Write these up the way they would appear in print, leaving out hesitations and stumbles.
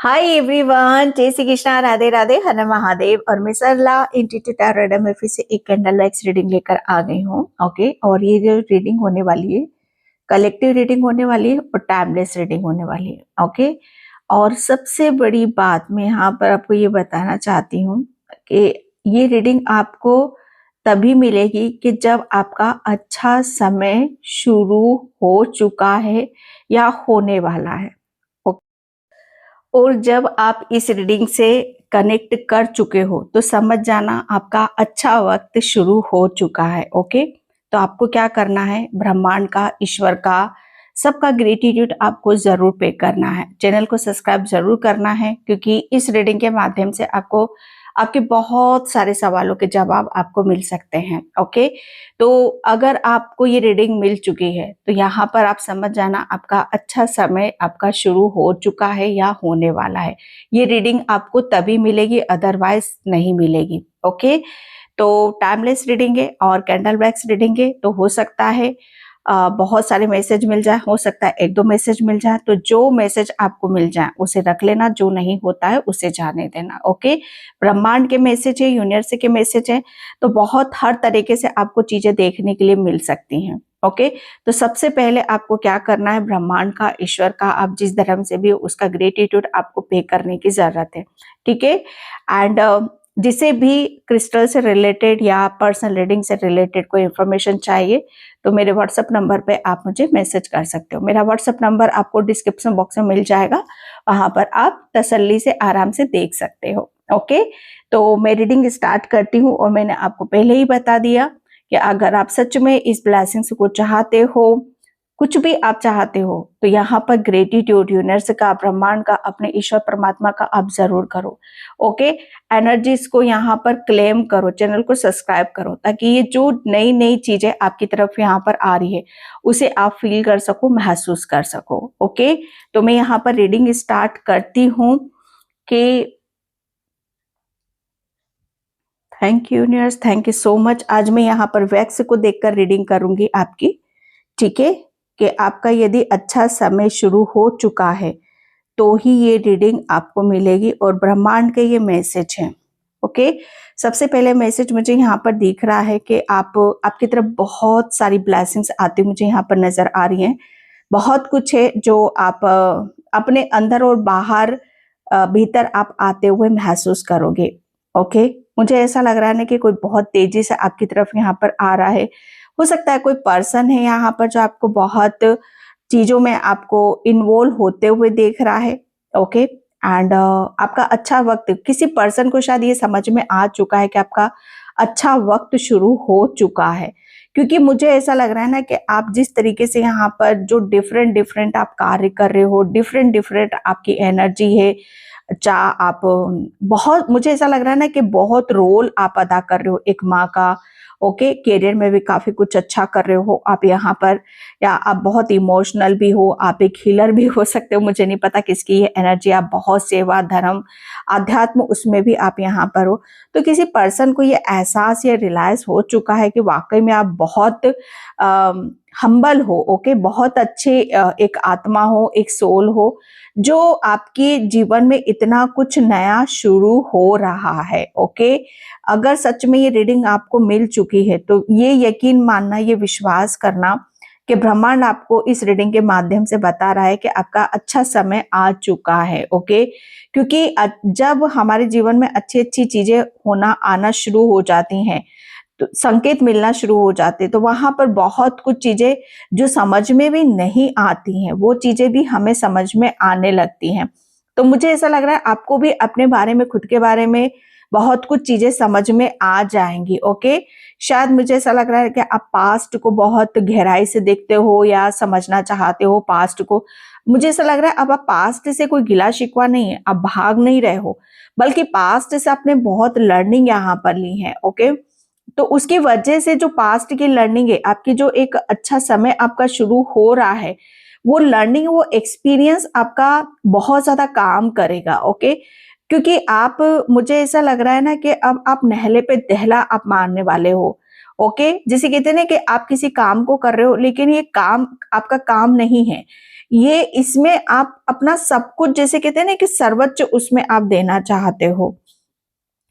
Hi everyone, जय श्री कृष्णा, राधे राधे, हर महादेव। और मैं सरला इंट्यूटिव टैरो में फिर से एक कैंडल लाइट्स रीडिंग लेकर आ गई हूँ। ओके, और ये जो रीडिंग होने वाली है, कलेक्टिव रीडिंग होने वाली है और टाइमलेस रीडिंग होने वाली है। ओके, और सबसे बड़ी बात मैं यहाँ पर आपको ये बताना चाहती हूँ कि ये रीडिंग आपको तभी मिलेगी कि जब आपका अच्छा समय शुरू हो चुका है या होने वाला है। और जब आप इस रीडिंग से कनेक्ट कर चुके हो तो समझ जाना आपका अच्छा वक्त शुरू हो चुका है। ओके, तो आपको क्या करना है, ब्रह्मांड का, ईश्वर का, सबका ग्रेटिट्यूड आपको जरूर पे करना है। चैनल को सब्सक्राइब जरूर करना है, क्योंकि इस रीडिंग के माध्यम से आपको आपके बहुत सारे सवालों के जवाब आपको मिल सकते हैं। ओके, तो अगर आपको ये रीडिंग मिल चुकी है तो यहाँ पर आप समझ जाना आपका अच्छा समय आपका शुरू हो चुका है या होने वाला है। ये रीडिंग आपको तभी मिलेगी, अदरवाइज नहीं मिलेगी। ओके, तो टाइमलेस रीडिंग है और कैंडल वैक्स रीडिंग है, तो हो सकता है बहुत सारे मैसेज मिल जाए, हो सकता है एक दो मैसेज मिल जाए। तो जो मैसेज आपको मिल जाए उसे रख लेना, जो नहीं होता है उसे जाने देना। ओके, ब्रह्मांड के मैसेज है, यूनिवर्स के मैसेज है, तो बहुत हर तरीके से आपको चीजें देखने के लिए मिल सकती हैं। ओके, तो सबसे पहले आपको क्या करना है, ब्रह्मांड का, ईश्वर का, आप जिस धर्म से भी उसका ग्रेटिट्यूड आपको पे करने की जरूरत है। ठीक है, एंड जिसे भी क्रिस्टल से रिलेटेड या पर्सनल रीडिंग से रिलेटेड कोई इन्फॉर्मेशन चाहिए तो मेरे व्हाट्सएप नंबर पे आप मुझे मैसेज कर सकते हो। मेरा व्हाट्सएप नंबर आपको डिस्क्रिप्शन बॉक्स में मिल जाएगा, वहां पर आप तसल्ली से आराम से देख सकते हो। ओके, तो मैं रीडिंग स्टार्ट करती हूँ। और मैंने आपको पहले ही बता दिया कि अगर आप सच में इस ब्लेसिंग्स को चाहते हो, कुछ भी आप चाहते हो, तो यहाँ पर ग्रेटिट्यूड यूनिवर्स का, ब्रह्मांड का, अपने ईश्वर परमात्मा का आप जरूर करो। ओके, एनर्जीज को यहाँ पर क्लेम करो, चैनल को सब्सक्राइब करो, ताकि ये जो नई नई चीजें आपकी तरफ यहाँ पर आ रही है उसे आप फील कर सको, महसूस कर सको। ओके, तो मैं यहाँ पर रीडिंग स्टार्ट करती हूँ कि thank you universe, thank you so much. आज मैं यहाँ पर वैक्स को देखकर रीडिंग करूंगी आपकी। ठीक है, कि आपका यदि अच्छा समय शुरू हो चुका है तो ही ये रीडिंग आपको मिलेगी और ब्रह्मांड के ये मैसेज हैं। ओके, सबसे पहले मैसेज मुझे यहाँ पर दिख रहा है कि आपकी तरफ बहुत सारी ब्लेसिंग्स आती मुझे यहाँ पर नजर आ रही हैं। बहुत कुछ है जो आप अपने अंदर और बाहर, भीतर आप आते हुए महसूस करोगे। ओके, मुझे ऐसा लग रहा है ना कि कोई बहुत तेजी से आपकी तरफ यहाँ पर आ रहा है। हो सकता है कोई पर्सन है यहाँ पर जो आपको बहुत चीजों में आपको इन्वॉल्व होते हुए देख रहा है। ओके, एंड आपका अच्छा वक्त, किसी पर्सन को शायद ये समझ में आ चुका है कि आपका अच्छा वक्त शुरू हो चुका है। क्योंकि मुझे ऐसा लग रहा है ना कि आप जिस तरीके से यहाँ पर जो डिफरेंट डिफरेंट आप कार्य कर रहे हो, डिफरेंट डिफरेंट आपकी एनर्जी है, चाहे आप बहुत, मुझे ऐसा लग रहा है ना कि बहुत रोल आप अदा कर रहे हो एक माँ का। ओके, करियर में भी काफी कुछ अच्छा कर रहे हो आप यहाँ पर, या आप बहुत इमोशनल भी हो, आप एक हीलर भी हो सकते हो, मुझे नहीं पता किसकी ये एनर्जी। आप बहुत सेवा, धर्म, आध्यात्म, उसमें भी आप यहाँ पर हो। तो किसी पर्सन को ये एहसास या रियलाइज हो चुका है कि वाकई में आप बहुत हम्बल हो। ओके, बहुत अच्छे एक आत्मा हो, एक सोल हो, जो आपके जीवन में इतना कुछ नया शुरू हो रहा है। ओके, अगर सच में ये रीडिंग आपको मिल चुकी है तो ये यकीन मानना, ये विश्वास करना कि ब्रह्मांड आपको इस रीडिंग के माध्यम से बता रहा है कि आपका अच्छा समय आ चुका है। ओके, क्योंकि जब हमारे जीवन में अच्छी अच्छी चीजें होना, आना शुरू हो जाती हैं, तो संकेत मिलना शुरू हो जाते, तो वहां पर बहुत कुछ चीजें जो समझ में भी नहीं आती हैं, वो चीजें भी हमें समझ में आने लगती हैं। तो मुझे ऐसा लग रहा है आपको भी अपने बारे में, खुद के बारे में बहुत कुछ चीजें समझ में आ जाएंगी। ओके, शायद मुझे ऐसा लग रहा है कि आप पास्ट को बहुत गहराई से देखते हो या समझना चाहते हो पास्ट को। मुझे ऐसा लग रहा है अब आप पास्ट से कोई गिला शिकवा नहीं है, आप भाग नहीं रहे हो, बल्कि पास्ट से आपने बहुत लर्निंग यहाँ पर ली है। ओके, तो उसकी वजह से जो पास्ट की लर्निंग है, आपकी जो एक अच्छा समय आपका शुरू हो रहा है, वो लर्निंग, वो एक्सपीरियंस आपका बहुत ज्यादा काम करेगा। ओके, क्योंकि आप, मुझे ऐसा लग रहा है ना कि अब आप नहले पे दहला आप मारने वाले हो। ओके, जिसे कहते हैं ना कि आप किसी काम को कर रहे हो लेकिन ये काम आपका काम नहीं है, ये इसमें आप अपना सब कुछ, जैसे कहते हैं ना कि सर्वोच्च उसमें आप देना चाहते हो।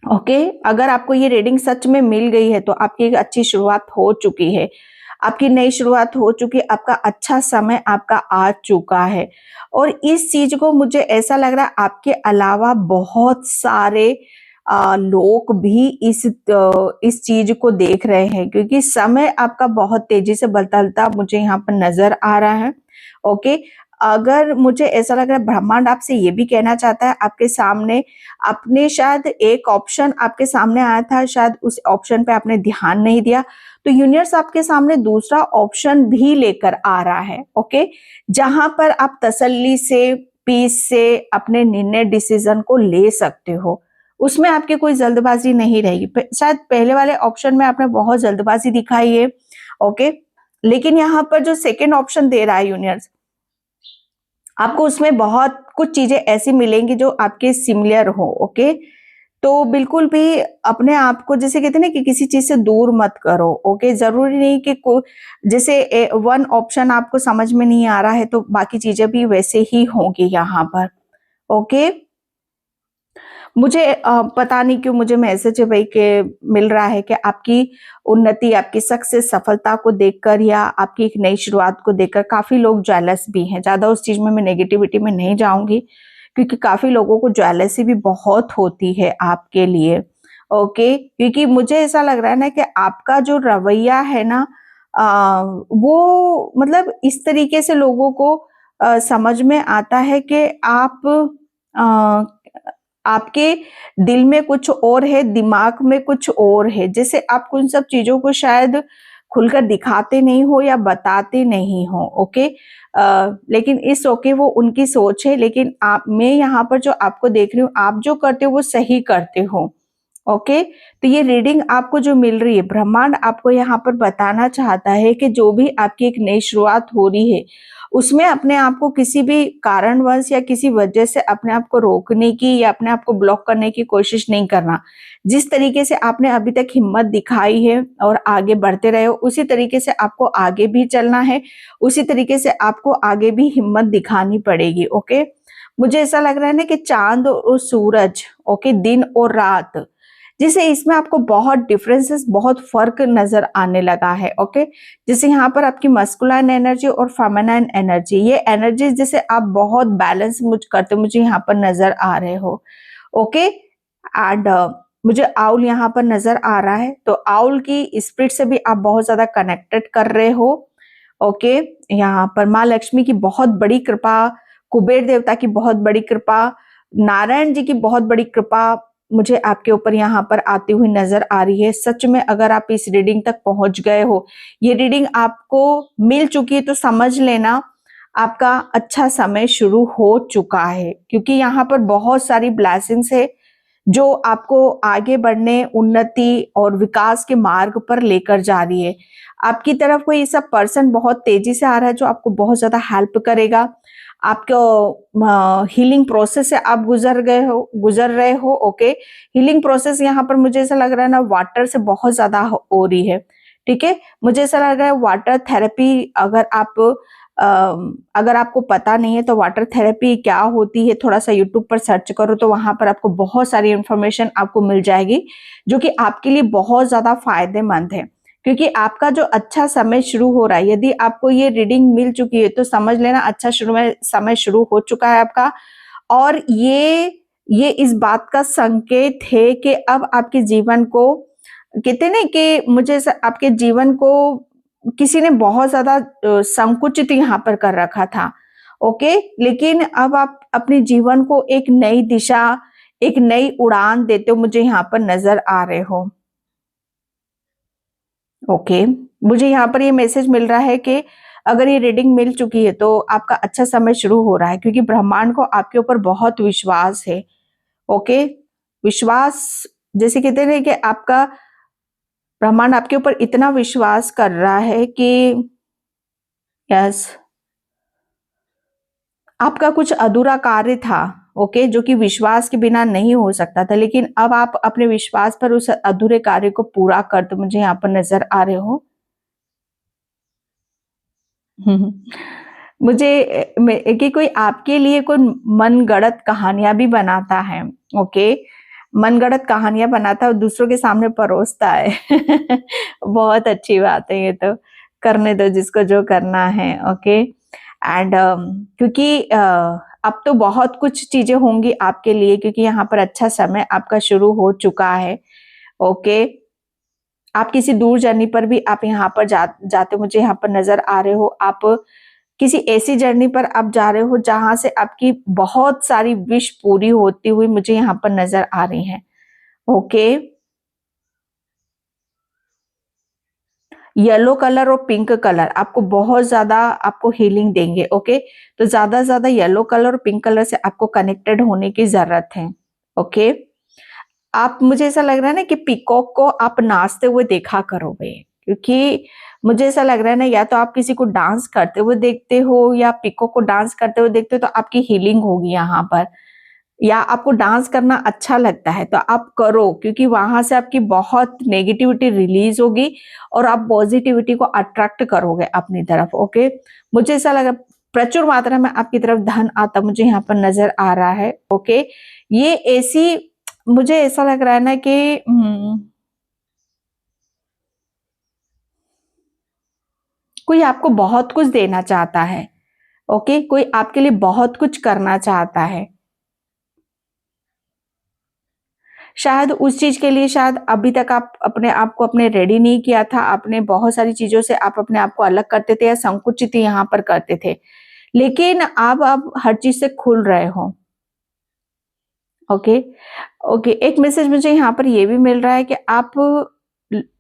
ओके, अगर आपको ये रीडिंग सच में मिल गई है तो आपकी एक अच्छी शुरुआत हो चुकी है, आपकी नई शुरुआत हो चुकी है, आपका अच्छा समय आपका आ चुका है। और इस चीज को मुझे ऐसा लग रहा है आपके अलावा बहुत सारे लोग भी इस चीज को देख रहे हैं, क्योंकि समय आपका बहुत तेजी से बदलता मुझे यहाँ पर नजर आ रहा है। ओके, अगर मुझे ऐसा लग रहा है ब्रह्मांड आपसे ये भी कहना चाहता है, आपके सामने आपने शायद एक ऑप्शन आपके सामने आया था, शायद उस ऑप्शन पे आपने ध्यान नहीं दिया, तो यूनिवर्स आपके सामने दूसरा ऑप्शन भी लेकर आ रहा है। ओके, जहां पर आप तसल्ली से, पीस से अपने निर्णय डिसीजन को ले सकते हो, उसमें आपकी कोई जल्दबाजी नहीं रहेगी। शायद पहले वाले ऑप्शन में आपने बहुत जल्दबाजी दिखाई है। ओके, लेकिन यहाँ पर जो सेकेंड ऑप्शन दे रहा है यूनिवर्स, आपको उसमें बहुत कुछ चीजें ऐसी मिलेंगी जो आपके सिमिलर हो। ओके, तो बिल्कुल भी अपने आप को, जैसे कहते हैं ना कि किसी चीज से दूर मत करो। ओके, जरूरी नहीं कि जैसे वन ऑप्शन आपको समझ में नहीं आ रहा है तो बाकी चीजें भी वैसे ही होंगी यहाँ पर। ओके, मुझे पता नहीं क्यों मुझे मैसेज भाई के मिल रहा है कि आपकी उन्नति, आपकी सक्सेस, सफलता को देखकर या आपकी एक नई शुरुआत को देखकर काफी लोग जेलस भी हैं। ज्यादा उस चीज में मैं नेगेटिविटी में नहीं जाऊंगी, क्योंकि काफी लोगों को जेलसी भी बहुत होती है आपके लिए। ओके, क्योंकि मुझे ऐसा लग रहा है ना कि आपका जो रवैया है ना, वो मतलब इस तरीके से लोगों को समझ में आता है कि आपके दिल में कुछ और है, दिमाग में कुछ और है, जैसे आप उन सब चीजों को शायद खुलकर दिखाते नहीं हो या बताते नहीं हो। ओके, लेकिन इस ओके वो उनकी सोच है, लेकिन मैं यहाँ पर जो आपको देख रही हूँ, आप जो करते हो वो सही करते हो। ओके, तो ये रीडिंग आपको जो मिल रही है, ब्रह्मांड आपको यहाँ पर बताना चाहता है कि जो भी आपकी एक नई शुरुआत हो रही है, उसमें अपने आप को किसी भी कारणवश या किसी वजह से अपने आप को रोकने की या अपने आप को ब्लॉक करने की कोशिश नहीं करना। जिस तरीके से आपने अभी तक हिम्मत दिखाई है और आगे बढ़ते रहे हो, उसी तरीके से आपको आगे भी चलना है, उसी तरीके से आपको आगे भी हिम्मत दिखानी पड़ेगी। ओके, मुझे ऐसा लग रहा है ना कि चांद और सूरज, ओके, दिन और रात, जिसे इसमें आपको बहुत डिफरेंसेस, बहुत फर्क नजर आने लगा है। ओके, जैसे यहाँ पर आपकी मस्कुलाइन एनर्जी और फेमिनाइन एनर्जी, ये एनर्जी जैसे आप बहुत बैलेंस करते मुझे यहाँ पर नजर आ रहे हो। ओके, एंड मुझे आउल यहाँ पर नजर आ रहा है, तो आउल की स्पिरिट से भी आप बहुत ज्यादा कनेक्टेड कर रहे हो। ओके, यहाँ पर माँ लक्ष्मी की बहुत बड़ी कृपा, कुबेर देवता की बहुत बड़ी कृपा, नारायण जी की बहुत बड़ी कृपा मुझे आपके ऊपर यहाँ पर आती हुई नजर आ रही है। सच में अगर आप इस रीडिंग तक पहुंच गए हो, ये रीडिंग आपको मिल चुकी है, तो समझ लेना आपका अच्छा समय शुरू हो चुका है, क्योंकि यहाँ पर बहुत सारी ब्लेसिंग्स है जो आपको आगे बढ़ने, उन्नति और विकास के मार्ग पर लेकर जा रही है। आपकी तरफ कोई ऐसा पर्सन बहुत तेजी से आ रहा है जो आपको बहुत ज्यादा हेल्प करेगा। आपको हीलिंग प्रोसेस से आप गुजर रहे हो। ओके, हीलिंग प्रोसेस यहाँ पर मुझे ऐसा लग रहा है ना, वाटर से बहुत ज्यादा हो रही है। ठीक है, मुझे ऐसा लग रहा है वाटर थेरेपी, अगर आपको पता नहीं है तो वाटर थेरेपी क्या होती है, थोड़ा सा यूट्यूब पर सर्च करो तो वहां पर आपको बहुत सारी इंफॉर्मेशन आपको मिल जाएगी, जो कि आपके लिए बहुत ज्यादा फायदेमंद है, क्योंकि आपका जो अच्छा समय शुरू हो रहा है। यदि आपको ये रीडिंग मिल चुकी है तो समझ लेना अच्छा समय शुरू हो चुका है आपका। और ये इस बात का संकेत है कि अब आपके जीवन को, कहते ना कि आपके जीवन को किसी ने बहुत ज्यादा संकुचित यहाँ पर कर रखा था। ओके, लेकिन अब आप अपने जीवन को एक नई दिशा, एक नई उड़ान देते हो मुझे यहाँ पर नजर आ रहे हो। ओके, मुझे यहाँ पर ये मैसेज मिल रहा है कि अगर ये रीडिंग मिल चुकी है तो आपका अच्छा समय शुरू हो रहा है, क्योंकि ब्रह्मांड को आपके ऊपर बहुत विश्वास है। ओके, विश्वास, जैसे कहते हैं कि आपका ब्रह्मांड आपके ऊपर इतना विश्वास कर रहा है कि यस, आपका कुछ अधूरा कार्य था ओके, जो कि विश्वास के बिना नहीं हो सकता था, लेकिन अब आप अपने विश्वास पर उस अधूरे कार्य को पूरा करते मुझे यहाँ पर नजर आ रहे हो। हम्म। मुझे कि कोई आपके लिए कोई मनगढ़ंत कहानियां भी बनाता है। ओके, मनगढ़ंत कहानियां बनाता है और दूसरों के सामने परोसता है। बहुत अच्छी बात है ये तो। करने दो जिसको जो करना है। ओके एंड क्योंकि अब तो बहुत कुछ चीजें होंगी आपके लिए, क्योंकि यहाँ पर अच्छा समय आपका शुरू हो चुका है। ओके, आप किसी दूर जर्नी पर भी आप यहाँ पर जाते मुझे यहाँ पर नजर आ रहे हो। आप किसी ऐसी जर्नी पर आप जा रहे हो जहां से आपकी बहुत सारी विश पूरी होती हुई मुझे यहाँ पर नजर आ रही है। ओके, येलो कलर और पिंक कलर आपको बहुत ज्यादा आपको हीलिंग देंगे। ओके, तो ज्यादा से ज्यादा येलो कलर और पिंक कलर से आपको कनेक्टेड होने की जरूरत है। ओके, आप मुझे ऐसा लग रहा है ना कि पीकॉक को आप नाचते हुए देखा करोगे, क्योंकि मुझे ऐसा लग रहा है ना, या तो आप किसी को डांस करते हुए देखते हो या पीकॉक को डांस करते हुए देखते हो, तो आपकी हीलिंग होगी यहाँ पर। या आपको डांस करना अच्छा लगता है तो आप करो, क्योंकि वहां से आपकी बहुत नेगेटिविटी रिलीज होगी और आप पॉजिटिविटी को अट्रैक्ट करोगे अपनी तरफ। ओके, मुझे ऐसा लगा प्रचुर मात्रा में आपकी तरफ धन आता मुझे यहाँ पर नजर आ रहा है। ओके, ये ऐसी मुझे ऐसा लग रहा है ना कि कोई आपको बहुत कुछ देना चाहता है। ओके, कोई आपके लिए बहुत कुछ करना चाहता है। शायद उस चीज के लिए शायद अभी तक आप अपने आप को अपने रेडी नहीं किया था। आपने बहुत सारी चीजों से आप अपने आप को अलग करते थे या संकुचित यहाँ पर करते थे, लेकिन अब आप हर चीज से खुल रहे हो। ओके, ओके, एक मैसेज मुझे यहाँ पर ये भी मिल रहा है कि आप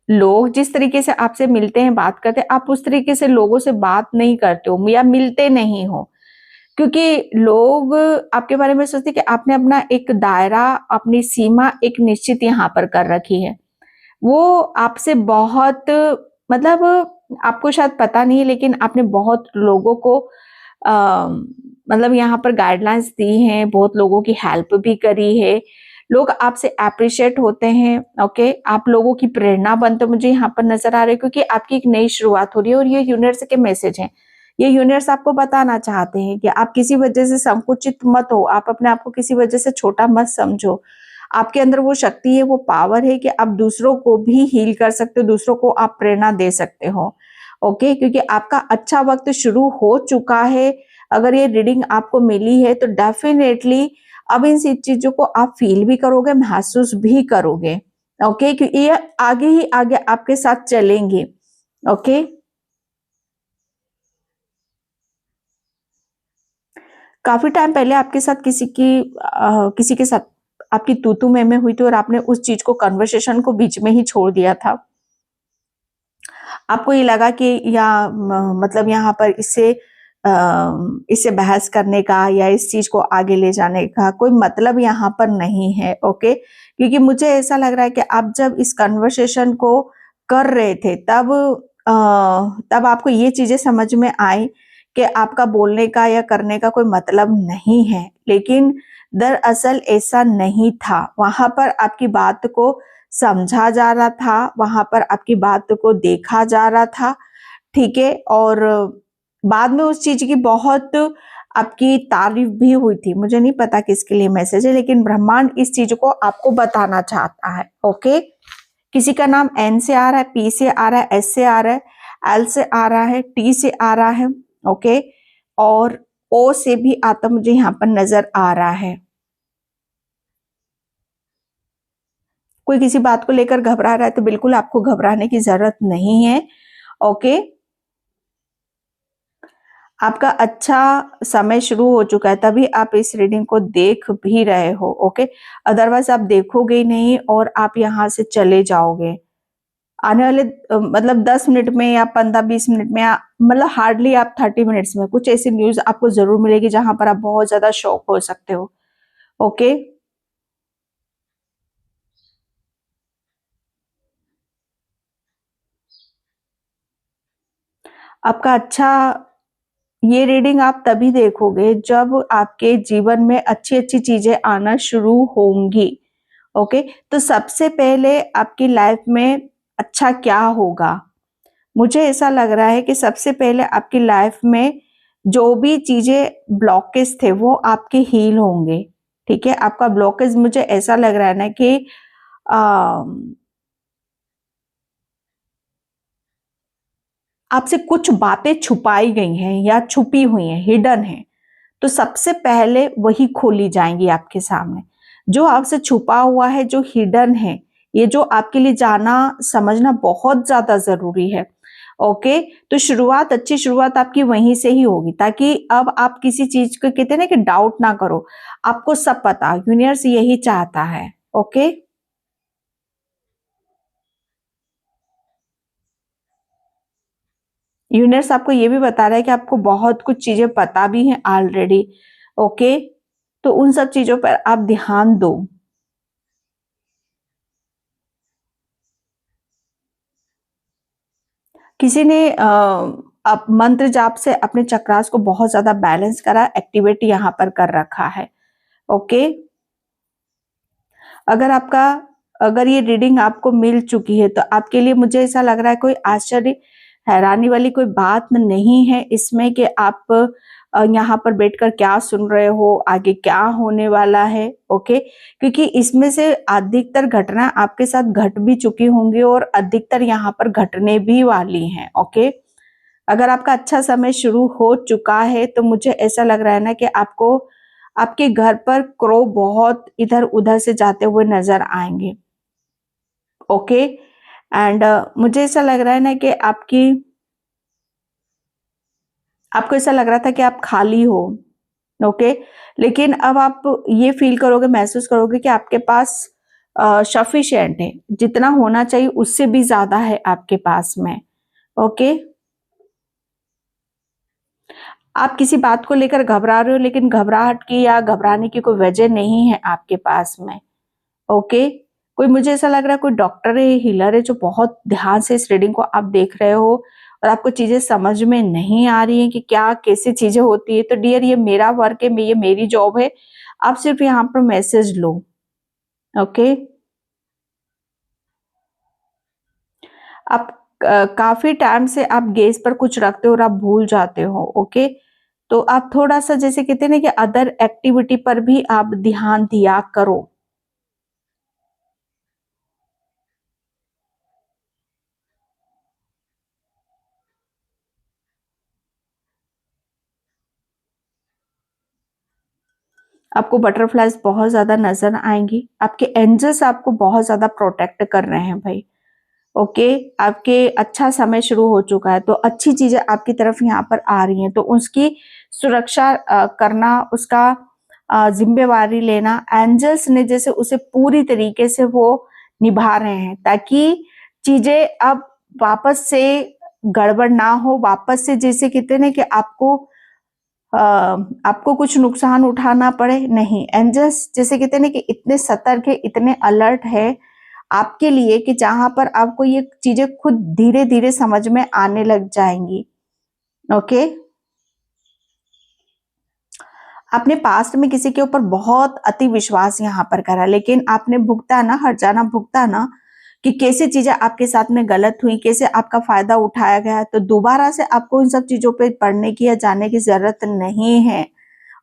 लोग जिस तरीके से आपसे मिलते हैं बात करते हैं, आप उस तरीके से लोगों से बात नहीं करते हो या मिलते नहीं हो, क्योंकि लोग आपके बारे में सोचते हैं कि आपने अपना एक दायरा अपनी सीमा एक निश्चित यहाँ पर कर रखी है। वो आपसे बहुत मतलब आपको शायद पता नहीं है, लेकिन आपने बहुत लोगों को मतलब यहाँ पर गाइडलाइंस दी हैं, बहुत लोगों की हेल्प भी करी है। लोग आपसे अप्रिशिएट होते हैं। ओके, आप लोगों की प्रेरणा बनते मुझे यहाँ पर नजर आ रहे हैं, क्योंकि आपकी एक नई शुरुआत हो रही है और ये यूनिवर्स के मैसेज हैं। ये यूनिवर्स आपको बताना चाहते हैं कि आप किसी वजह से संकुचित मत हो, आप अपने आप को किसी वजह से छोटा मत समझो। आपके अंदर वो शक्ति है, वो पावर है कि आप दूसरों को भी हील कर सकते हो, दूसरों को आप प्रेरणा दे सकते हो। ओके, क्योंकि आपका अच्छा वक्त शुरू हो चुका है। अगर ये रीडिंग आपको मिली है तो डेफिनेटली अब इन सब चीजों को आप फील भी करोगे, महसूस भी करोगे। ओके, क्योंकि ये आगे ही आगे आपके साथ चलेंगे। ओके, काफी टाइम पहले आपके साथ किसी के साथ आपकी तू मैं हुई थी और आपने उस चीज को कन्वर्सेशन को बीच में ही छोड़ दिया था। आपको ये लगा कि या मतलब यहाँ पर इससे बहस करने का या इस चीज को आगे ले जाने का कोई मतलब यहाँ पर नहीं है। ओके, क्योंकि मुझे ऐसा लग रहा है कि आप जब इस कन्वर्सेशन को कर रहे थे तब आपको ये चीजें समझ में आई कि आपका बोलने का या करने का कोई मतलब नहीं है, लेकिन दरअसल ऐसा नहीं था। वहां पर आपकी बात को समझा जा रहा था, वहां पर आपकी बात को देखा जा रहा था। ठीक है, और बाद में उस चीज की बहुत आपकी तारीफ भी हुई थी। मुझे नहीं पता किसके लिए मैसेज है, लेकिन ब्रह्मांड इस चीज को आपको बताना चाहता है। ओके, किसी का नाम एन से आ रहा है, पी से आ रहा है, एस से आ रहा है, एल से आ रहा है, टी से आ रहा है। ओके, और ओ से भी आता मुझे यहाँ पर नजर आ रहा है। कोई किसी बात को लेकर घबरा रहा है तो बिल्कुल आपको घबराने की जरूरत नहीं है। ओके, आपका अच्छा समय शुरू हो चुका है, तभी आप इस रीडिंग को देख भी रहे हो। ओके, अदरवाइज आप देखोगे ही नहीं और आप यहाँ से चले जाओगे। आने वाले मतलब 10 मिनट में या 15-20 मिनट में या मतलब हार्डली आप 30 मिनट्स में कुछ ऐसी न्यूज आपको जरूर मिलेगी जहां पर आप बहुत ज्यादा शॉक हो सकते हो। ओके, आपका अच्छा ये रीडिंग आप तभी देखोगे जब आपके जीवन में अच्छी अच्छी चीजें आना शुरू होंगी। ओके, तो सबसे पहले आपकी लाइफ में अच्छा क्या होगा? मुझे ऐसा लग रहा है कि सबसे पहले आपकी लाइफ में जो भी चीजें ब्लॉकेज थे वो आपके हील होंगे। ठीक है, आपका ब्लॉकेज मुझे ऐसा लग रहा है ना कि आपसे कुछ बातें छुपाई गई हैं या छुपी हुई हैं, हिडन है, तो सबसे पहले वही खोली जाएंगी आपके सामने। जो आपसे छुपा हुआ है, जो हिडन है, ये जो आपके लिए जाना समझना बहुत ज्यादा जरूरी है। ओके, तो शुरुआत, अच्छी शुरुआत आपकी वहीं से ही होगी, ताकि अब आप किसी चीज को, कहते हैं ना कि डाउट ना करो, आपको सब पता, यूनिवर्स यही चाहता है। ओके, यूनिवर्स आपको ये भी बता रहा है कि आपको बहुत कुछ चीजें पता भी हैं ऑलरेडी। ओके, तो उन सब चीजों पर आप ध्यान दो। किसी ने आप मंत्र जाप से अपने चक्रास को बहुत ज्यादा बैलेंस करा, एक्टिवेट यहाँ पर कर रखा है। ओके, अगर आपका, अगर ये रीडिंग आपको मिल चुकी है तो आपके लिए मुझे ऐसा लग रहा है कोई आश्चर्य हैरानी वाली कोई बात नहीं है इसमें कि आप यहाँ पर बैठकर क्या सुन रहे हो, आगे क्या होने वाला है। ओके, क्योंकि इसमें से अधिकतर घटना आपके साथ घट भी चुकी होंगी और अधिकतर यहाँ पर घटने भी वाली हैं। ओके, अगर आपका अच्छा समय शुरू हो चुका है तो मुझे ऐसा लग रहा है ना कि आपको आपके घर पर क्रो बहुत इधर उधर से जाते हुए नजर आएंगे। ओके, एंड मुझे ऐसा लग रहा है ना कि आपको ऐसा लग रहा था कि आप खाली हो। ओके, लेकिन अब आप ये फील करोगे, महसूस करोगे कि आपके पास सफिशिएंट है, जितना होना चाहिए उससे भी ज्यादा है आपके पास में। ओके, आप किसी बात को लेकर घबरा रहे हो, लेकिन घबराहट की या घबराने की कोई वजह नहीं है आपके पास में। ओके, कोई, मुझे ऐसा लग रहा है कोई डॉक्टर है, हीलर है, जो बहुत ध्यान से इस रीडिंग को आप देख रहे हो और आपको चीजें समझ में नहीं आ रही हैं कि क्या कैसे चीजें होती है। तो डियर, ये मेरा वर्क है, ये मेरी जॉब है, आप सिर्फ यहाँ पर मैसेज लो। ओके, आप काफी टाइम से आप गेस पर कुछ रखते हो और आप भूल जाते हो। ओके, तो आप थोड़ा सा, जैसे कहते हैं ना कि अदर एक्टिविटी पर भी आप ध्यान दिया करो। आपको बटरफ्लाइज बहुत ज्यादा नजर आएंगी, आपके एंजल्स आपको बहुत ज्यादा प्रोटेक्ट कर रहे हैं भाई। ओके, आपके अच्छा समय शुरू हो चुका है, तो अच्छी चीजें आपकी तरफ यहाँ पर आ रही हैं, तो उसकी सुरक्षा करना, उसका जिम्मेवारी लेना, एंजल्स ने जैसे उसे पूरी तरीके से वो निभा रहे हैं, ताकि चीजें अब वापस से गड़बड़ ना हो, वापस से जैसे कहते हैं ना कि अ, आपको कुछ नुकसान उठाना पड़े, नहीं। एंजल्स जैसे कहते हैं ना कि इतने सतर्क है, इतने अलर्ट है आपके लिए कि जहां पर आपको ये चीजें खुद धीरे धीरे समझ में आने लग जाएंगी। ओके, आपने पास्ट में किसी के ऊपर बहुत अति विश्वास यहाँ पर करा, लेकिन आपने भुगता ना, हर जाना भुगता ना कि कैसे चीजें आपके साथ में गलत हुई, कैसे आपका फायदा उठाया गया। तो दोबारा से आपको इन सब चीजों पे पढ़ने की या जानने की जरूरत नहीं है।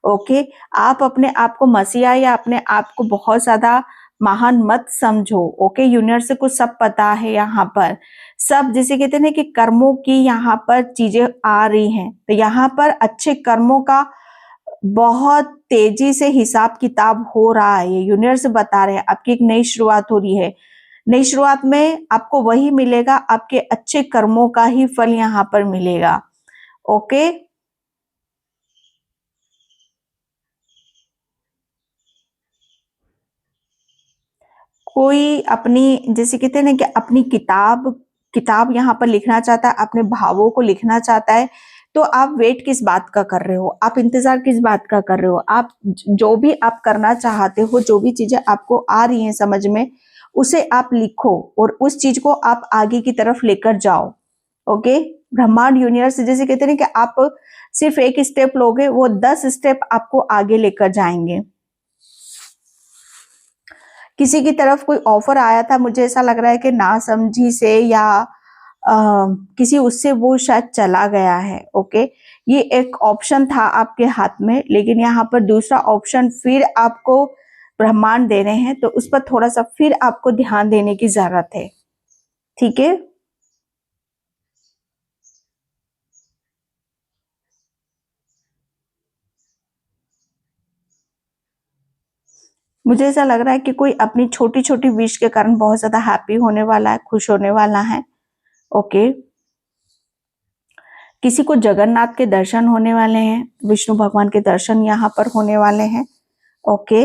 ओके, आप अपने आप को मसीहा या अपने आप को बहुत ज्यादा महान मत समझो। ओके, यूनिवर्स को सब पता है यहाँ पर, सब जैसे कहते हैं ना कि कर्मों की यहाँ पर चीजें आ रही हैं, तो यहाँ पर अच्छे कर्मों का बहुत तेजी से हिसाब किताब हो रहा है। ये यूनिवर्स बता रहे हैं आपकी एक नई शुरुआत हो रही है। नई शुरुआत में आपको वही मिलेगा, आपके अच्छे कर्मों का ही फल यहाँ पर मिलेगा। ओके, कोई अपनी, जैसे कहते हैं ना कि अपनी किताब किताब यहाँ पर लिखना चाहता है, अपने भावों को लिखना चाहता है, तो आप वेट किस बात का कर रहे हो, आप इंतजार किस बात का कर रहे हो? आप जो भी आप करना चाहते हो, जो भी चीजें आपको आ रही हैं समझ में, उसे आप लिखो और उस चीज को आप आगे की तरफ लेकर जाओ। ओके, ब्रह्मांड यूनिवर्स जैसे कहते हैं ना कि आप सिर्फ एक स्टेप लोगे, वो 10 स्टेप आपको आगे लेकर जाएंगे। किसी की तरफ कोई ऑफर आया था, मुझे ऐसा लग रहा है कि नासमझी से या किसी उससे वो शायद चला गया है। ओके, ये एक ऑप्शन था आपके हाथ में, लेकिन यहाँ पर दूसरा ऑप्शन फिर आपको ब्रह्मांड दे रहे हैं, तो उस पर थोड़ा सा फिर आपको ध्यान देने की जरूरत है। ठीक है, मुझे ऐसा लग रहा है कि कोई अपनी छोटी छोटी विश के कारण बहुत ज्यादा हैप्पी होने वाला है, खुश होने वाला है। ओके, किसी को जगन्नाथ के दर्शन होने वाले हैं, विष्णु भगवान के दर्शन यहाँ पर होने वाले हैं। ओके,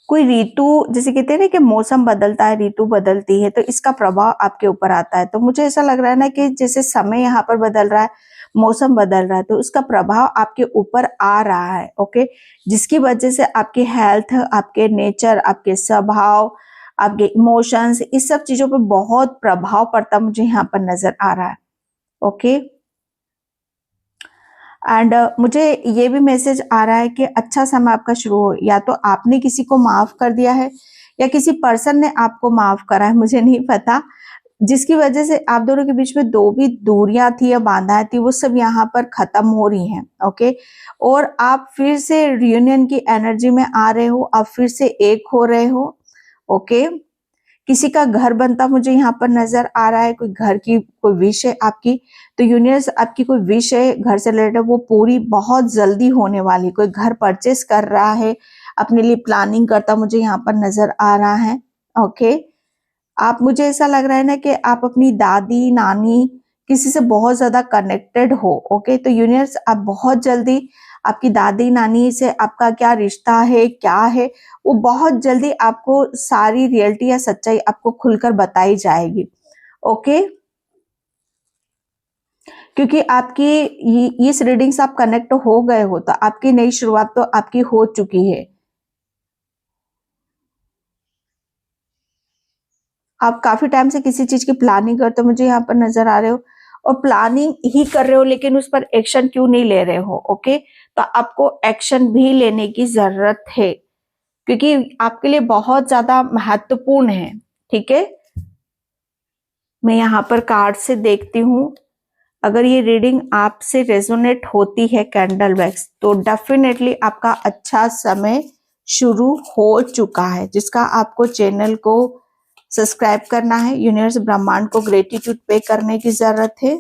कोई ऋतु, जैसे कहते हैं ना कि मौसम बदलता है, ऋतु बदलती है, तो इसका प्रभाव आपके ऊपर आता है। तो मुझे ऐसा लग रहा है ना कि जैसे समय यहाँ पर बदल रहा है, मौसम बदल रहा है, तो उसका प्रभाव आपके ऊपर आ रहा है। ओके, जिसकी वजह से आपकी हेल्थ, आपके नेचर, आपके स्वभाव, आपके इमोशंस, इस सब चीजों पर बहुत प्रभाव पड़ता मुझे यहाँ पर नजर आ रहा है। ओके, एंड मुझे ये भी मैसेज आ रहा है कि अच्छा समय आपका शुरू हो, या तो आपने किसी को माफ कर दिया है या किसी पर्सन ने आपको माफ करा है, मुझे नहीं पता, जिसकी वजह से आप दोनों के बीच में दो भी दूरियां थी या बाधाएं थी, वो सब यहाँ पर खत्म हो रही हैं। ओके, और आप फिर से रियूनियन की एनर्जी में आ रहे हो, आप फिर से एक हो रहे हो। ओके, किसी का घर बनता मुझे यहाँ पर नजर आ रहा है, कोई घर की कोई विश है आपकी, तो यूनिवर्स आपकी कोई विश है घर से रिलेटेड, वो पूरी बहुत जल्दी होने वाली। कोई घर परचेस कर रहा है, अपने लिए प्लानिंग करता मुझे यहाँ पर नजर आ रहा है। ओके, आप, मुझे ऐसा लग रहा है ना कि आप अपनी दादी नानी किसी से बहुत ज्यादा कनेक्टेड हो। ओके, तो यूनिवर्स आप बहुत जल्दी आपकी दादी नानी से आपका क्या रिश्ता है, क्या है, वो बहुत जल्दी आपको सारी रियलिटी या सच्चाई आपको खुलकर बताई जाएगी। ओके, क्योंकि आपकी इस रीडिंग से आप कनेक्ट हो गए हो, तो आपकी नई शुरुआत तो आपकी हो चुकी है। आप काफी टाइम से किसी चीज की प्लानिंग करते हो, मुझे यहाँ पर नजर आ रहे हो, और प्लानिंग ही कर रहे हो, लेकिन उस पर एक्शन क्यों नहीं ले रहे हो। ओके, तो आपको एक्शन भी लेने की जरूरत है, क्योंकि आपके लिए बहुत ज्यादा महत्वपूर्ण है। ठीक है, मैं यहाँ पर कार्ड से देखती हूँ, अगर ये रीडिंग आपसे रेजोनेट होती है कैंडल वैक्स, तो डेफिनेटली आपका अच्छा समय शुरू हो चुका है, जिसका आपको चैनल को सब्सक्राइब करना है। यूनिवर्स ब्रह्मांड को ग्रेटिट्यूड पे करने की जरूरत है।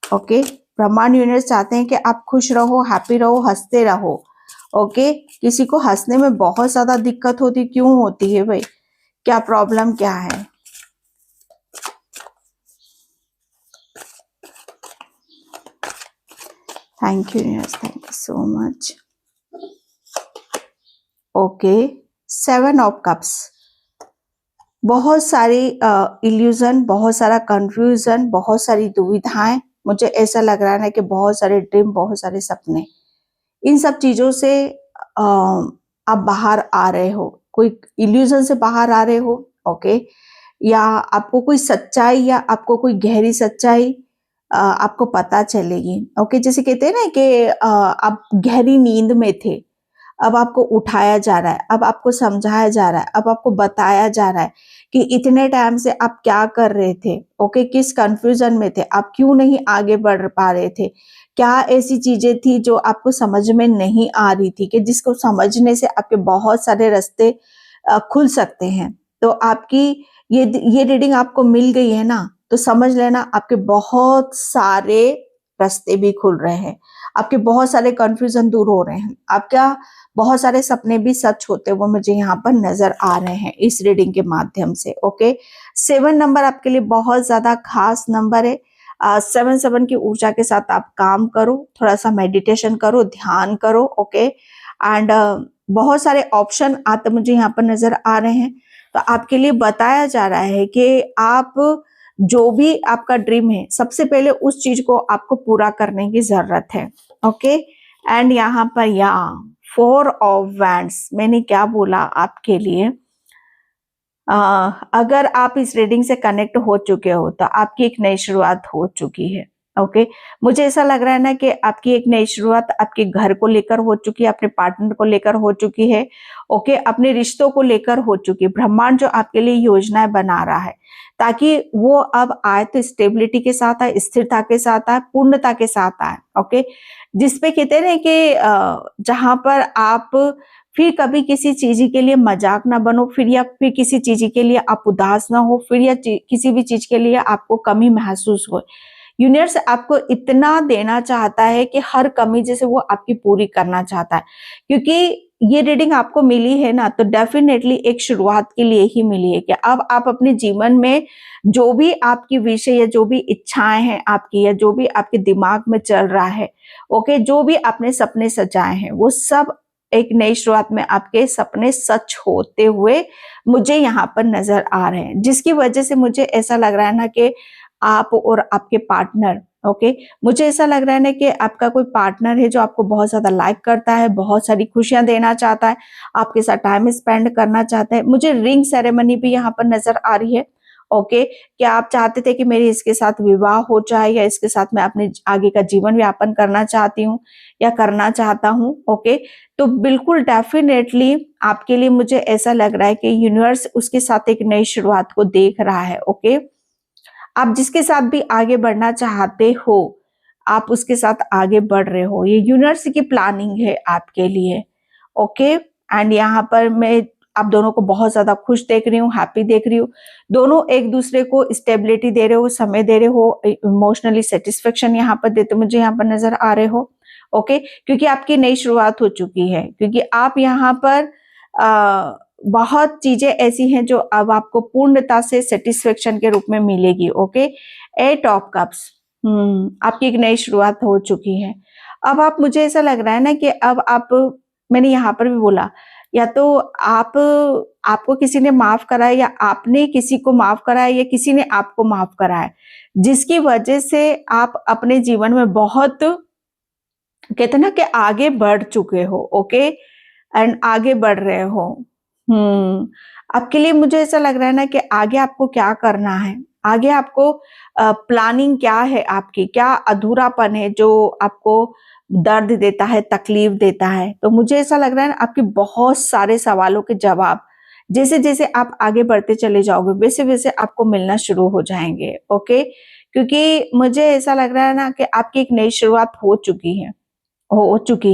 ओके, ब्रह्मांड यूनिवर्स चाहते हैं कि आप खुश रहो, हैप्पी रहो, हंसते रहो। ओके, किसी को हंसने में बहुत ज्यादा दिक्कत होती, क्यों होती है भाई, क्या प्रॉब्लम क्या है? Thank you universe, thank you so much. Okay, 7 of cups, बहुत सारी इल्यूजन, बहुत सारा कंफ्यूजन, बहुत सारी दुविधाएं, मुझे ऐसा लग रहा है ना कि बहुत सारे ड्रीम, बहुत सारे सपने, इन सब चीजों से आप बाहर आ रहे हो, कोई इल्यूजन से बाहर आ रहे हो। ओके, या आपको कोई सच्चाई, या आपको कोई गहरी सच्चाई आपको पता चलेगी। ओके, जैसे कहते हैं ना कि आप गहरी नींद में थे, अब आपको उठाया जा रहा है, अब आपको समझाया जा रहा है, अब आपको बताया जा रहा है कि इतने टाइम से आप क्या कर रहे थे। ओके, किस कंफ्यूजन में थे, आप क्यों नहीं आगे बढ़ पा रहे थे, क्या ऐसी चीजें थी जो आपको समझ में नहीं आ रही थी, कि जिसको समझने से आपके बहुत सारे रास्ते खुल सकते हैं। तो आपकी ये रीडिंग आपको मिल गई है ना, तो समझ लेना आपके बहुत सारे रास्ते भी खुल रहे हैं, आपके बहुत सारे कंफ्यूजन दूर हो रहे हैं, आपका बहुत सारे सपने भी सच होते हुए मुझे यहाँ पर नजर आ रहे हैं इस रीडिंग के माध्यम से। ओके, 7 नंबर आपके लिए बहुत ज्यादा खास नंबर है। 7 की ऊर्जा के साथ आप काम करो, थोड़ा सा मेडिटेशन करो, ध्यान करो। ओके, एंड बहुत सारे ऑप्शन आते मुझे यहाँ पर नजर आ रहे हैं, तो आपके लिए बताया जा रहा है कि आप जो भी आपका ड्रीम है, सबसे पहले उस चीज को आपको पूरा करने की जरूरत है। ओके, एंड यहाँ पर 4 ऑफ वैंड्स, मैंने क्या बोला आपके लिए, अगर आप इस रीडिंग से कनेक्ट हो चुके हो, तो आपकी एक नई शुरुआत हो चुकी है। ओके, मुझे ऐसा लग रहा है ना कि आपकी एक नई शुरुआत आपके घर को लेकर हो चुकी है, अपने पार्टनर को लेकर हो चुकी है। ओके, अपने रिश्तों को लेकर हो चुकी है। ब्रह्मांड जो आपके लिए योजनाएं बना रहा है ताकि वो अब आए तो स्टेबिलिटी के साथ आए, स्थिरता के साथ आए, पूर्णता के साथ आए। ओके, जिसपे कहते हैं ना कि जहां पर आप फिर कभी किसी चीज के लिए मजाक ना बनो, फिर किसी चीज के लिए आप उदास ना हो, फिर या किसी भी चीज के लिए आपको कमी महसूस हो। यूनिवर्स आपको इतना देना चाहता है कि हर कमी जैसे वो आपकी पूरी करना चाहता है, क्योंकि ये रीडिंग आपको मिली है ना, तो डेफिनेटली एक शुरुआत के लिए ही मिली है कि अब आप अपने जीवन में जो भी आपकी विषय या जो भी इच्छाएं हैं आपकी, या जो भी आपके दिमाग में चल रहा है, ओके, जो भी आपने सपने सजाए हैं, वो सब एक नई शुरुआत में आपके सपने सच होते हुए मुझे यहाँ पर नजर आ रहे हैं, जिसकी वजह से मुझे ऐसा लग रहा है ना कि आप और आपके पार्टनर, ओके, मुझे ऐसा लग रहा है ना कि आपका कोई पार्टनर है जो आपको बहुत ज्यादा लाइक करता है, बहुत सारी खुशियां देना चाहता है, आपके साथ टाइम स्पेंड करना चाहता है। मुझे रिंग सेरेमनी भी यहाँ पर नजर आ रही है। ओके, क्या आप चाहते थे कि मेरी इसके साथ विवाह हो जाए, या इसके साथ मैं अपने आगे का जीवन यापन करना चाहती हूँ या करना चाहता हूँ। ओके, तो बिल्कुल डेफिनेटली आपके लिए मुझे ऐसा लग रहा है कि यूनिवर्स उसके साथ एक नई शुरुआत को देख रहा है। ओके, आप जिसके साथ भी आगे बढ़ना चाहते हो, आप उसके साथ आगे बढ़ रहे हो, ये यूनिवर्स की प्लानिंग है आपके लिए। ओके, एंड यहाँ पर मैं आप दोनों को बहुत ज्यादा खुश देख रही हूँ, हैप्पी देख रही हूँ। दोनों एक दूसरे को स्टेबिलिटी दे रहे हो, समय दे रहे हो, इमोशनली सेटिस्फेक्शन यहाँ पर देते मुझे यहाँ पर नजर आ रहे हो। ओके, क्योंकि आपकी नई शुरुआत हो चुकी है, क्योंकि आप यहाँ पर बहुत चीजें ऐसी हैं जो अब आपको पूर्णता से सेटिस्फेक्शन के रूप में मिलेगी। ओके, 8 ऑफ कप्स, आपकी एक नई शुरुआत हो चुकी है। अब आप, मुझे ऐसा लग रहा है ना कि अब आप, मैंने यहाँ पर भी बोला, या तो आप, आपको किसी ने माफ करा है, या आपने किसी को माफ करा है, या किसी ने आपको माफ करा है, जिसकी वजह से आप अपने जीवन में बहुत, कहते हैं ना कि आगे बढ़ चुके हो। ओके, एंड आगे बढ़ रहे हो। आपके लिए मुझे ऐसा लग रहा है ना कि आगे आपको क्या करना है, आगे आपको प्लानिंग क्या है, आपकी क्या अधूरापन है जो आपको दर्द देता है, तकलीफ देता है। तो मुझे ऐसा लग रहा है ना, आपके बहुत सारे सवालों के जवाब जैसे जैसे आप आगे बढ़ते चले जाओगे, वैसे वैसे आपको मिलना शुरू हो जाएंगे। ओके, क्योंकि मुझे ऐसा लग रहा है ना कि आपकी एक नई शुरुआत हो चुकी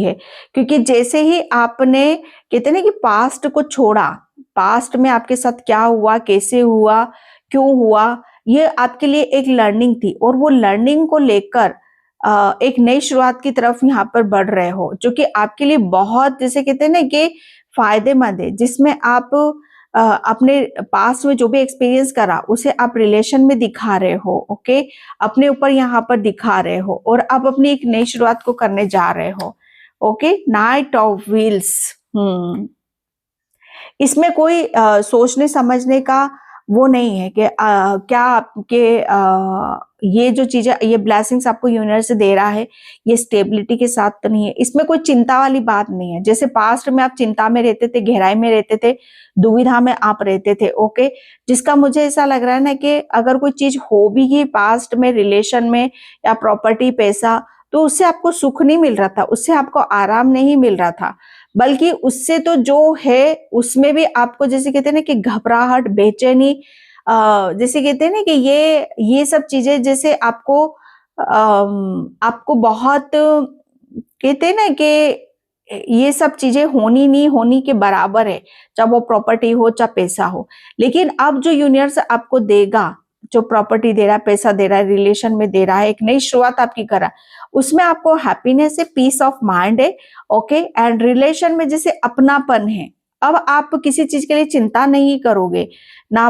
है, क्योंकि जैसे ही आपने, कहते ना कि पास्ट को छोड़ा, पास्ट में आपके साथ क्या हुआ, कैसे हुआ, क्यों हुआ, ये आपके लिए एक लर्निंग थी, और वो लर्निंग को लेकर एक नई शुरुआत की तरफ यहाँ पर बढ़ रहे हो, जो कि आपके लिए बहुत, जैसे कहते हैं ना कि फायदेमंद है, जिसमें आप अपने पास्ट में जो भी एक्सपीरियंस करा उसे आप रिलेशन में दिखा रहे हो। ओके, अपने ऊपर यहाँ पर दिखा रहे हो, और आप अपनी एक नई शुरुआत को करने जा रहे हो। ओके, नाइट ऑफ व्हील्स, इसमें कोई सोचने समझने का वो नहीं है कि क्या आपके ये जो चीजें, ये ब्लेसिंग्स आपको यूनिवर्स से दे रहा है, ये स्टेबिलिटी के साथ तो नहीं है, इसमें कोई चिंता वाली बात नहीं है। जैसे पास्ट में आप चिंता में रहते थे, गहराई में रहते थे, दुविधा में आप रहते थे। ओके, जिसका मुझे ऐसा लग रहा है ना कि अगर कोई चीज हो भी गई पास्ट में, रिलेशन में, या प्रॉपर्टी, पैसा, तो उससे आपको सुख नहीं मिल रहा था, उससे आपको आराम नहीं मिल रहा था, बल्कि उससे तो जो है उसमें भी आपको, जैसे कहते हैं ना कि घबराहट, बेचैनी, जैसे कहते हैं ना कि ये सब चीजें जैसे आपको आपको बहुत, कहते हैं ना कि ये सब चीजें होनी नहीं होनी के बराबर है, चाहे वो प्रॉपर्टी हो, चाहे पैसा हो। लेकिन अब जो यूनिवर्स आपको देगा, जो प्रॉपर्टी दे रहा है, पैसा दे रहा है, रिलेशन में दे रहा है, एक नई शुरुआत आपकी कर रहा है, उसमें आपको हैप्पीनेस है, पीस ऑफ माइंड है। ओके, एंड रिलेशन में जैसे अपनापन है। अब आप किसी चीज के लिए चिंता नहीं करोगे, ना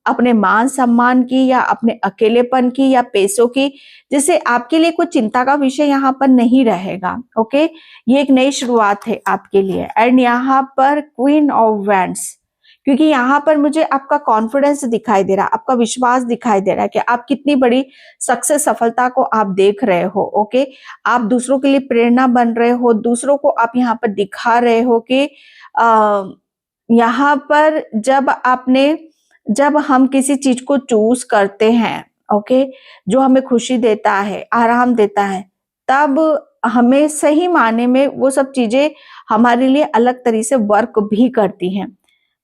अपने मान सम्मान की, या अपने अकेलेपन की, या पैसों की, जैसे आपके लिए कोई चिंता का विषय यहाँ पर नहीं रहेगा। ओके, ये एक नई शुरुआत है आपके लिए। एंड यहाँ पर क्वीन ऑफ वैंड्स, क्योंकि यहाँ पर मुझे आपका कॉन्फिडेंस दिखाई दे रहा है, आपका विश्वास दिखाई दे रहा है कि आप कितनी बड़ी सक्सेस, सफलता को आप देख रहे हो। ओके, आप दूसरों के लिए प्रेरणा बन रहे हो, दूसरों को आप यहाँ पर दिखा रहे हो कि यहाँ पर जब हम किसी चीज को चूज करते हैं, ओके, जो हमें खुशी देता है, आराम देता है, तब हमें सही मायने में वो सब चीजें हमारे लिए अलग तरीके से वर्क भी करती हैं।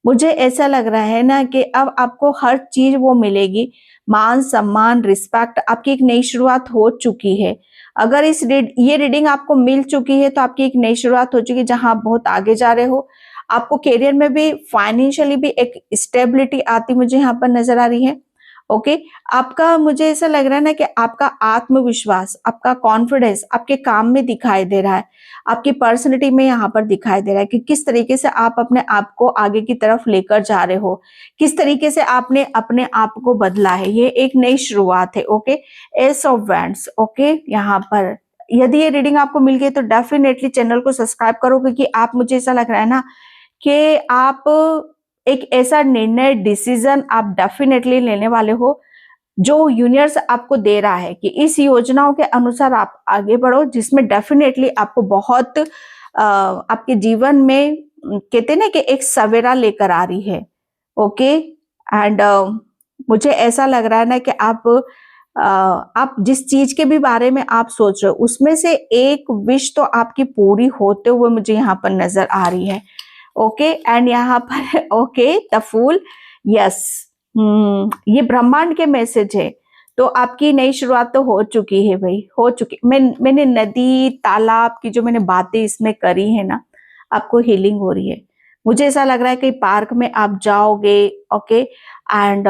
मुझे ऐसा लग रहा है ना कि अब आपको हर चीज वो मिलेगी, मान सम्मान, रिस्पेक्ट, आपकी एक नई शुरुआत हो चुकी है। अगर ये रीडिंग आपको मिल चुकी है तो आपकी एक नई शुरुआत हो चुकी है, जहां आप बहुत आगे जा रहे हो। आपको करियर में भी, फाइनेंशियली भी एक स्टेबिलिटी आती मुझे यहाँ पर नजर आ रही है। ओके, आपका, मुझे ऐसा लग रहा है ना कि आपका आत्मविश्वास, आपका कॉन्फिडेंस आपके काम में दिखाई दे रहा है, आपकी पर्सनैलिटी में यहाँ पर दिखाई दे रहा है कि किस तरीके से आप अपने आप को आगे की तरफ लेकर जा रहे हो, किस तरीके से आपने अपने आप को बदला है। ये एक नई शुरुआत है। Okay, S of wands. Okay, यहाँ पर यदि ये रीडिंग आपको मिल गई तो डेफिनेटली चैनल को सब्सक्राइब करो, क्योंकि आप, मुझे ऐसा लग रहा है ना कि आप एक ऐसा निर्णय, डिसीजन आप डेफिनेटली लेने वाले हो जो यूनिवर्स आपको दे रहा है कि इस योजनाओं के अनुसार आप आगे बढ़ो, जिसमें डेफिनेटली आपको बहुत आपके जीवन में कहते हैं ना कि एक सवेरा लेकर आ रही है। ओके, एंड मुझे ऐसा लग रहा है ना कि आप जिस चीज के भी बारे में आप सोच रहे हो, उसमें से एक विश तो आपकी पूरी होते हुए मुझे यहाँ पर नजर आ रही है। ओके, एंड यहाँ पर ओके, द फूल, यस, ये ब्रह्मांड के मैसेज है। तो आपकी नई शुरुआत तो हो चुकी है भाई, हो चुकी। मैंने नदी, तालाब की जो मैंने बातें इसमें करी है ना, आपको हीलिंग हो रही है। मुझे ऐसा लग रहा है कि पार्क में आप जाओगे। ओके, एंड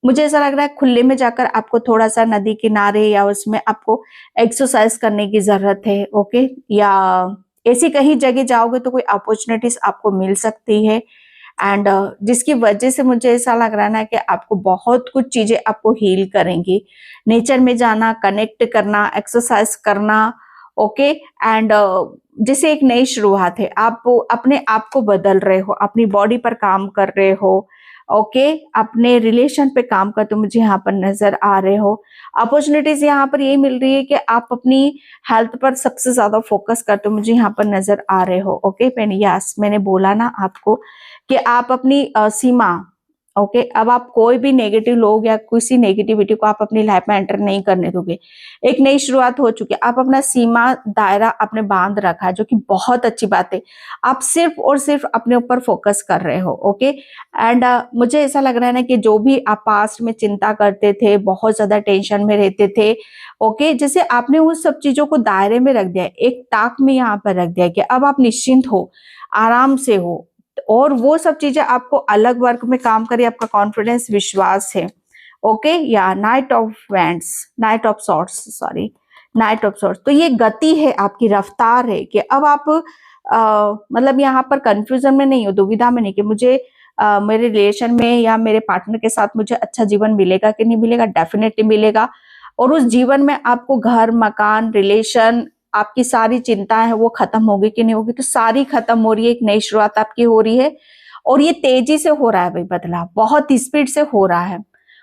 मुझे ऐसा लग रहा है खुले में जाकर आपको थोड़ा सा नदी किनारे या उसमें आपको एक्सरसाइज करने की जरूरत है। ओके, या ऐसी कहीं जगह जाओगे तो कोई अपॉर्चुनिटीज आपको मिल सकती है, एंड जिसकी वजह से मुझे ऐसा लग रहा है ना कि आपको बहुत कुछ चीजें आपको हील करेंगी। नेचर में जाना, कनेक्ट करना, एक्सरसाइज करना। ओके, एंड जैसे एक नई शुरुआत है, आप अपने आप को बदल रहे हो, अपनी बॉडी पर काम कर रहे हो। ओके, अपने रिलेशन पे काम करते हो, मुझे यहाँ पर नजर आ रहे हो। अपॉर्चुनिटीज यहाँ पर यही मिल रही है कि आप अपनी हेल्थ पर सबसे ज्यादा फोकस करते हो, मुझे यहाँ पर नजर आ रहे हो। ओके, मैंने बोला ना आपको कि आप अपनी सीमा, ओके, अब आप कोई भी नेगेटिव लोग या किसी नेगेटिविटी को आप अपनी लाइफ में एंटर नहीं करने दोगे। एक नई शुरुआत हो चुकी है, आप अपना सीमा दायरा आपने बांध रखा है, जो कि बहुत अच्छी बात है। आप सिर्फ और सिर्फ अपने ऊपर फोकस कर रहे हो। ओके, एंड मुझे ऐसा लग रहा है ना कि जो भी आप पास्ट में चिंता करते थे, बहुत ज्यादा टेंशन में रहते थे, ओके, जैसे आपने उन सब चीजों को दायरे में रख दिया, एक ताक में यहाँ पर रख दिया कि अब आप निश्चिंत हो, आराम से हो, और वो सब चीजें आपको अलग वर्क में काम करे, आपका कॉन्फिडेंस, विश्वास है। ओके, या knight of wands, knight of swords, sorry, knight of swords. तो ये गति है, आपकी रफ्तार है कि अब आप मतलब यहाँ पर कंफ्यूजन में नहीं हो, दुविधा में नहीं कि मुझे मेरे रिलेशन में या मेरे पार्टनर के साथ मुझे अच्छा जीवन मिलेगा कि नहीं मिलेगा। डेफिनेटली मिलेगा, और उस जीवन में आपको घर, मकान, रिलेशन, आपकी सारी चिंताएं हैं वो खत्म होगी कि नहीं होगी, तो सारी खत्म हो रही है, एक नई शुरुआत आपकी हो रही है। और ये तेजी से हो रहा है भाई, बदलाव बहुत स्पीड से हो रहा है।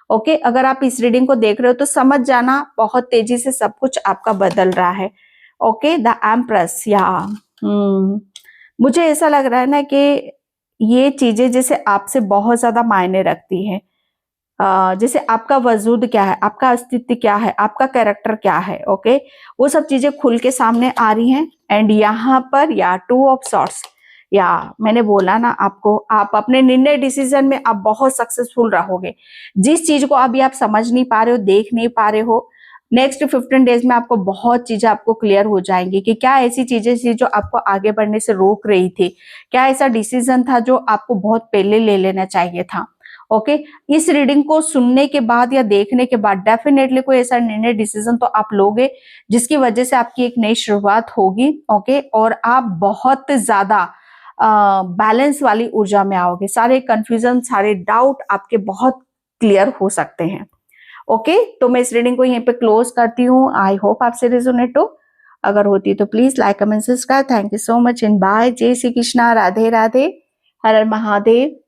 ओके, अगर आप इस रीडिंग को देख रहे हो तो समझ जाना, बहुत तेजी से सब कुछ आपका बदल रहा है। ओके, द एम्प्रेस, या मुझे ऐसा लग रहा है ना कि ये चीजें जैसे आपसे बहुत ज्यादा मायने रखती है। जैसे आपका वजूद क्या है, आपका अस्तित्व क्या है, आपका कैरेक्टर क्या है। ओके, वो सब चीजें खुल के सामने आ रही हैं। एंड यहाँ पर या 2 ऑफ सॉर्ट्स, या मैंने बोला ना आपको, आप अपने निर्णय, डिसीजन में आप बहुत सक्सेसफुल रहोगे। जिस चीज को अभी आप समझ नहीं पा रहे हो, देख नहीं पा रहे हो, नेक्स्ट 15 डेज में आपको बहुत चीजें आपको क्लियर हो जाएंगी कि क्या ऐसी चीजें थी जो आपको आगे बढ़ने से रोक रही थी, क्या ऐसा डिसीजन था जो आपको बहुत पहले ले लेना चाहिए था। ओके, इस रीडिंग को सुनने के बाद या देखने के बाद डेफिनेटली कोई ऐसा निर्णय, डिसीजन तो आप लोगे जिसकी वजह से आपकी एक नई शुरुआत होगी। ओके, और आप बहुत ज्यादा बैलेंस वाली ऊर्जा में आओगे, सारे कंफ्यूजन, सारे डाउट आपके बहुत क्लियर हो सकते हैं। ओके, तो मैं इस रीडिंग को यहीं पे क्लोज करती हूँ। आई होप आपसे रेजोनेट हो, अगर होती तो please like, comment, subscribe. Thank you so much, in by, जय श्री कृष्णा, राधे राधे, हर हर महादेव।